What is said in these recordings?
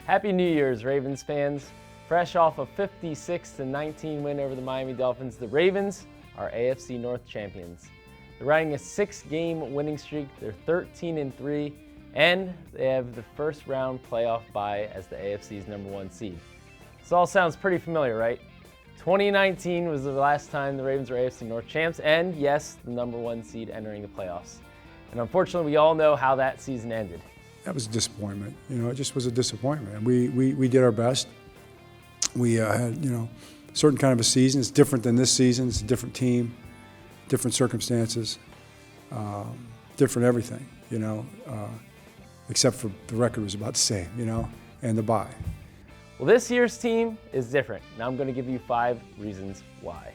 Happy New Year's, Ravens fans. Fresh off a 56-19 win over the Miami Dolphins, the Ravens are AFC North champions. They're riding a 6-game winning streak. They're 13-3, and they have the first round playoff bye as the AFC's #1 seed. This all sounds pretty familiar, right? 2019 was the last time the Ravens were AFC North champs, and yes, the #1 seed entering the playoffs. And unfortunately, we all know how that season ended. That was a disappointment. It just was a disappointment. We did our best. We had, certain kind of a season. It's different than this season. It's a different team, different circumstances, different everything, except for the record was about the same, and the bye. Well, this year's team is different. Now I'm going to give you 5 reasons why.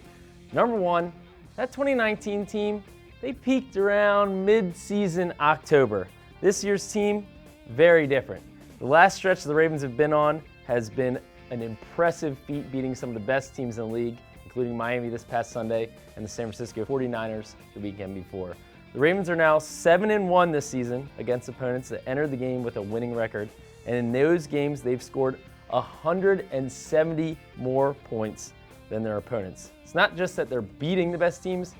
Number 1, that 2019 team, they peaked around mid-season October. This year's team, very different. The last stretch the Ravens have been on has been an impressive feat, beating some of the best teams in the league, including Miami this past Sunday and the San Francisco 49ers the weekend before. The Ravens are now 7-1 this season against opponents that entered the game with a winning record, and in those games they've scored 170 more points than their opponents. It's not just that they're beating the best teams,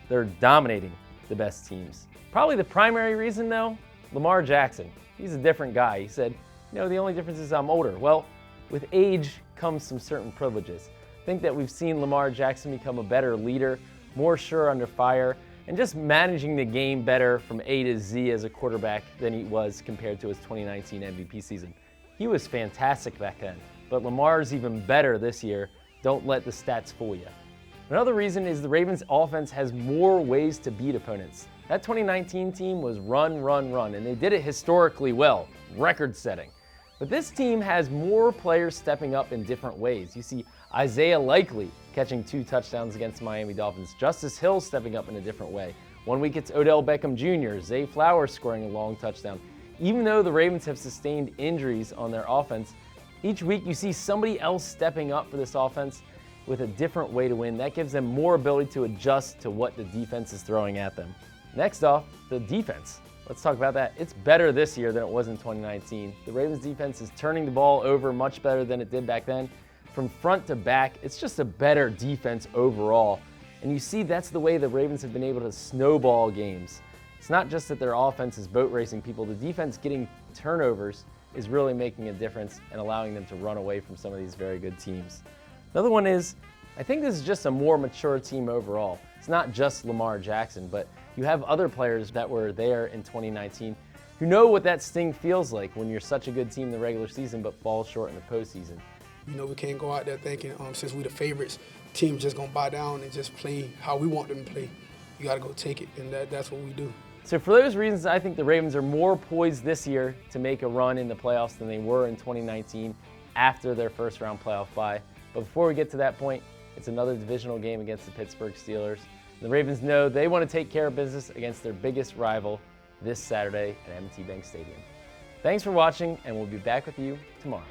they're dominating the best teams. Probably the primary reason though, Lamar Jackson. He's a different guy. He said, the only difference is I'm older. Well, with age comes some certain privileges. I think that we've seen Lamar Jackson become a better leader, more sure under fire, and just managing the game better from A to Z as a quarterback than he was compared to his 2019 MVP season. He was fantastic back then, but Lamar's even better this year. Don't let the stats fool you. Another reason is the Ravens' offense has more ways to beat opponents. That 2019 team was run, and they did it historically well, record-setting. But this team has more players stepping up in different ways. You see Isaiah Likely catching 2 touchdowns against the Miami Dolphins, Justice Hill stepping up in a different way. One week it's Odell Beckham Jr., Zay Flowers scoring a long touchdown. Even though the Ravens have sustained injuries on their offense, each week you see somebody else stepping up for this offense with a different way to win. That gives them more ability to adjust to what the defense is throwing at them. Next off, the defense. Let's talk about that. It's better this year than it was in 2019. The Ravens defense is turning the ball over much better than it did back then. From front to back, it's just a better defense overall. And you see that's the way the Ravens have been able to snowball games. It's not just that their offense is boat racing people. The defense getting turnovers is really making a difference and allowing them to run away from some of these very good teams. Another one is, I think this is just a more mature team overall. It's not just Lamar Jackson, but you have other players that were there in 2019 who know what that sting feels like when you're such a good team in the regular season but fall short in the postseason. We can't go out there thinking since we're the favorites, team's just going to buy down and just play how we want them to play. You got to go take it, and that's what we do. So for those reasons, I think the Ravens are more poised this year to make a run in the playoffs than they were in 2019 after their first round playoff bye. But before we get to that point, it's another divisional game against the Pittsburgh Steelers. The Ravens know they want to take care of business against their biggest rival this Saturday at M&T Bank Stadium. Thanks for watching, and we'll be back with you tomorrow.